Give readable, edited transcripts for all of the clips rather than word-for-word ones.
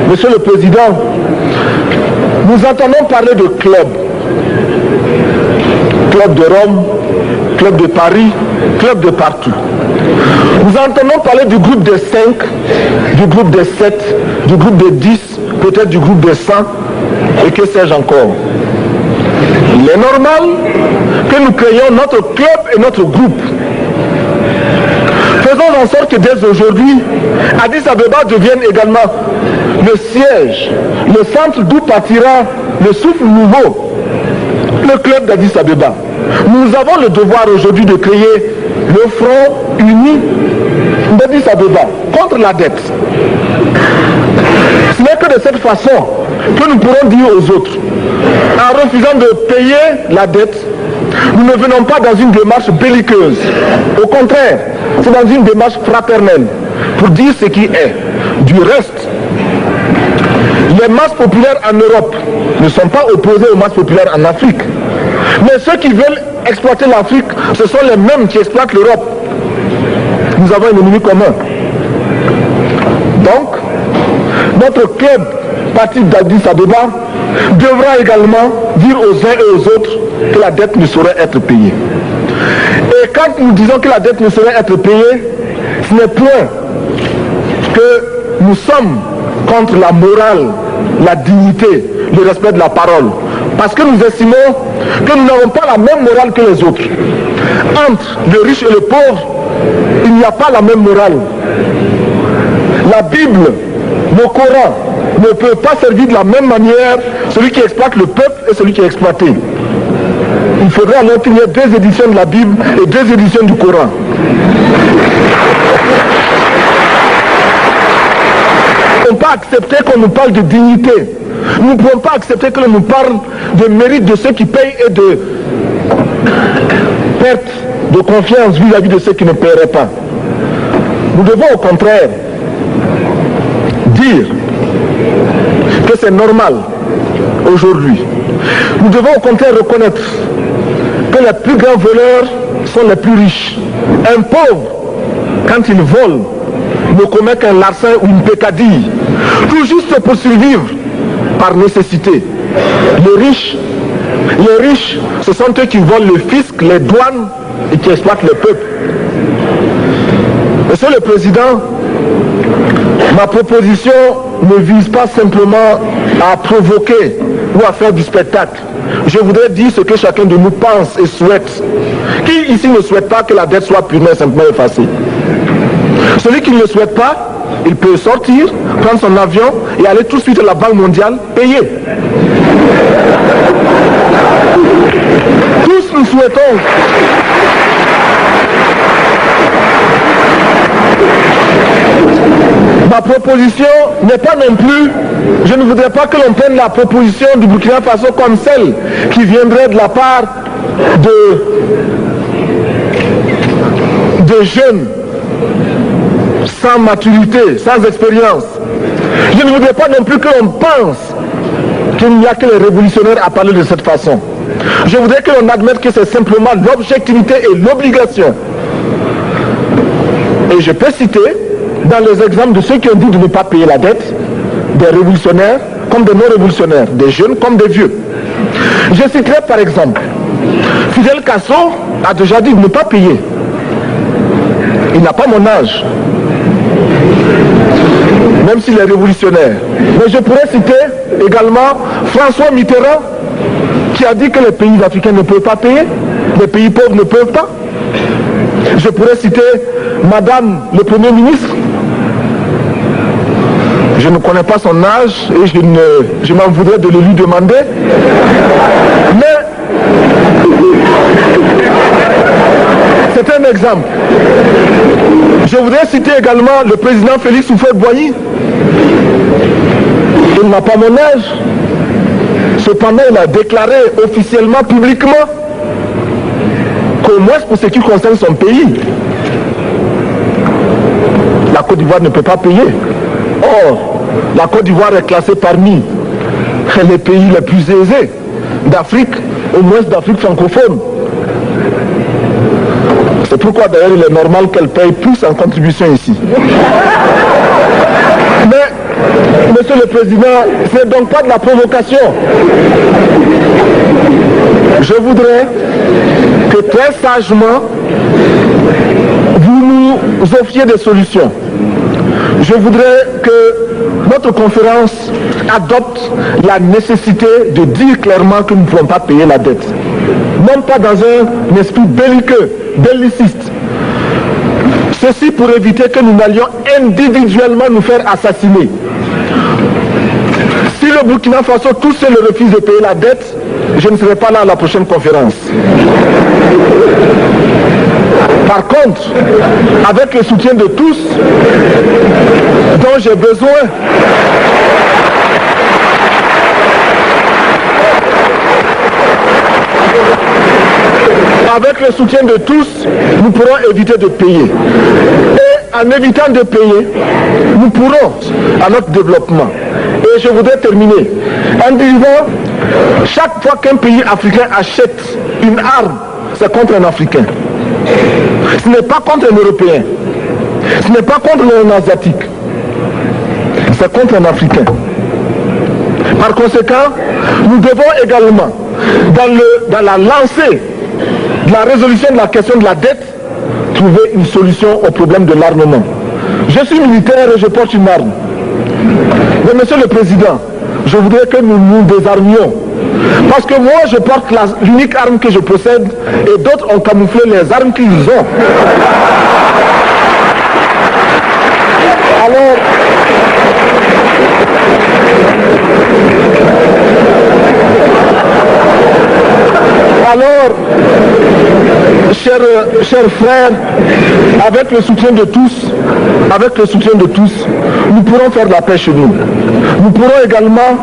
Monsieur le Président, nous entendons parler de clubs. Club de Rome, club de Paris, club de partout. Nous entendons parler du groupe des 5, du groupe des 7, du groupe des 10, peut-être du groupe des 100, et que sais-je encore. Il est normal que nous créions notre club et notre groupe. Faisons en sorte que dès aujourd'hui, Addis Abeba devienne également le siège, le centre d'où partira le souffle nouveau, le club d'Addis Abeba. Nous avons le devoir aujourd'hui de créer le front uni d'Addis Abeba contre la dette. Ce n'est que de cette façon que nous pourrons dire aux autres, en refusant de payer la dette, nous ne venons pas dans une démarche belliqueuse. Au contraire, c'est dans une démarche fraternelle pour dire ce qui est. Du reste, les masses populaires en Europe ne sont pas opposées aux masses populaires en Afrique. Mais ceux qui veulent exploiter l'Afrique, ce sont les mêmes qui exploitent l'Europe. Nous avons un ennemi commun. Donc, notre club, parti d'Addis Abeba, devra également dire aux uns et aux autres que la dette ne saurait être payée. Et quand nous disons que la dette ne saurait être payée, ce n'est point que nous sommes contre la morale, la dignité, le respect de la parole. Parce que nous estimons que nous n'avons pas la même morale que les autres. Entre le riche et le pauvre, il n'y a pas la même morale. La Bible, le Coran, ne peut pas servir de la même manière celui qui exploite le peuple et celui qui est exploité. Il faudrait alors qu'il y ait 2 éditions de la Bible et 2 éditions du Coran. Nous ne pouvons pas accepter qu'on nous parle de dignité. Nous ne pouvons pas accepter que l'on nous parle de mérite de ceux qui payent et de perte de confiance vis-à-vis de ceux qui ne paieraient pas. Nous devons au contraire dire que c'est normal aujourd'hui. Nous devons au contraire reconnaître que les plus grands voleurs sont les plus riches. Un pauvre, quand il vole, ne commet qu'un larcin ou une peccadille, tout juste pour survivre par nécessité. Les riches, ce sont eux qui volent le fisc, les douanes et qui exploitent le peuple. Monsieur le Président, ma proposition ne vise pas simplement à provoquer ou à faire du spectacle. Je voudrais dire ce que chacun de nous pense et souhaite. Qui ici ne souhaite pas que la dette soit purement et simplement effacée? Celui qui ne le souhaite pas, il peut sortir, prendre son avion et aller tout de suite à la Banque mondiale payer. Tous nous souhaitons ma proposition n'est pas non plus, je ne voudrais pas que l'on prenne la proposition du Burkina Faso comme celle qui viendrait de la part de jeunes sans maturité, sans expérience. Je ne voudrais pas non plus que l'on pense qu'il n'y a que les révolutionnaires à parler de cette façon. Je voudrais que l'on admette que c'est simplement l'objectivité et l'obligation. Et je peux citer dans les exemples de ceux qui ont dit de ne pas payer la dette, des révolutionnaires comme des non-révolutionnaires, des jeunes comme des vieux. Je citerai par exemple, Fidel Castro a déjà dit de ne pas payer. Il n'a pas mon âge, même s'il est révolutionnaire. Mais je pourrais citer également François Mitterrand, qui a dit que les pays africains ne peuvent pas payer, les pays pauvres ne peuvent pas. Je pourrais citer Madame le Premier ministre. Je ne connais pas son âge et je m'en voudrais de le lui demander. Mais c'est un exemple. Je voudrais citer également le président Félix Houphouët-Boigny. Il n'a pas mon âge. Cependant, il a déclaré officiellement, publiquement, qu'au moins pour ce qui concerne son pays, la Côte d'Ivoire ne peut pas payer. Or, la Côte d'Ivoire est classée parmi les pays les plus aisés d'Afrique, au moins d'Afrique francophone. C'est pourquoi d'ailleurs il est normal qu'elle paye plus en contribution ici. Mais Monsieur le Président, ce n'est donc pas de la provocation. Je voudrais que très sagement, vous nous offriez des solutions. Je voudrais que notre conférence adopte la nécessité de dire clairement que nous ne pourrons pas payer la dette. Non pas dans un esprit belliqueux, belliciste. Ceci pour éviter que nous n'allions individuellement nous faire assassiner. Si le Burkina Faso tout seul refuse de payer la dette, je ne serai pas là à la prochaine conférence. Par contre, avec le soutien de tous, dont j'ai besoin, avec le soutien de tous, nous pourrons éviter de payer. Et en évitant de payer, nous pourrons à notre développement. Et je voudrais terminer en disant, chaque fois qu'un pays africain achète une arme, c'est contre un Africain. Ce n'est pas contre un Européen. Ce n'est pas contre un Asiatique. C'est contre un Africain. Par conséquent, nous devons également, dans la lancée de la résolution de la question de la dette, trouver une solution au problème de l'armement. Je suis militaire et je porte une arme. Mais Monsieur le Président, je voudrais que nous nous désarmions. Parce que moi, je porte l'unique arme que je possède et d'autres ont camouflé les armes qu'ils ont. Alors, chers frères, avec le soutien de tous, nous pourrons faire la paix chez nous. Nous pourrons également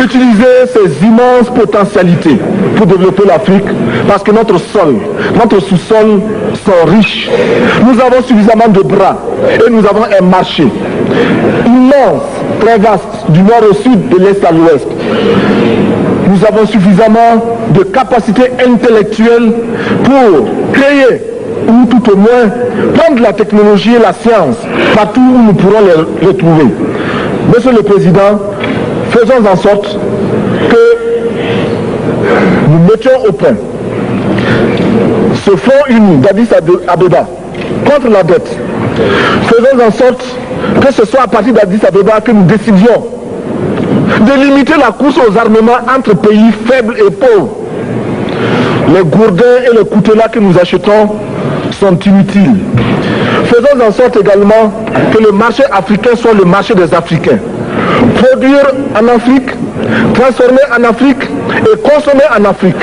utiliser ces immenses potentialités pour développer l'Afrique, parce que notre sous-sol sont riches. Nous avons suffisamment de bras et nous avons un marché immense, très vaste, du nord au sud, de l'est à l'ouest. Nous avons suffisamment de capacités intellectuelles pour créer, ou tout au moins prendre la technologie et la science partout où nous pourrons les trouver. Monsieur le Président, faisons en sorte que nous mettions au point ce front uni d'Addis Abeba contre la dette. Faisons en sorte que ce soit à partir d'Addis Abeba que nous décidions de limiter la course aux armements entre pays faibles et pauvres. Les gourdins et les coutelas que nous achetons sont inutiles. Faisons en sorte également que le marché africain soit le marché des Africains. Produire en Afrique, transformer en Afrique et consommer en Afrique.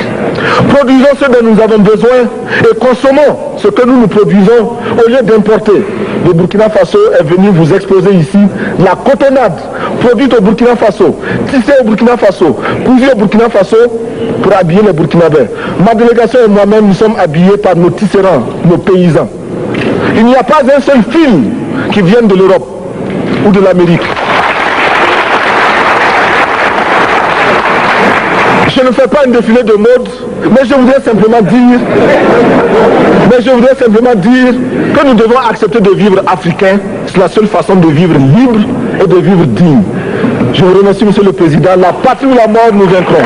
Produisons ce dont nous avons besoin et consommons ce que nous produisons au lieu d'importer. Le Burkina Faso est venu vous exposer ici la cotonnade produite au Burkina Faso, tissée au Burkina Faso, cousue au Burkina Faso pour habiller les Burkinabés. Ma délégation et moi-même, nous sommes habillés par nos tisserands, nos paysans. Il n'y a pas un seul fil qui vienne de l'Europe ou de l'Amérique. Je ne fais pas un défilé de mode, mais je voudrais simplement dire que nous devons accepter de vivre africain. C'est la seule façon de vivre libre et de vivre digne. Je vous remercie, Monsieur le Président. La patrie ou la mort, nous vaincrons.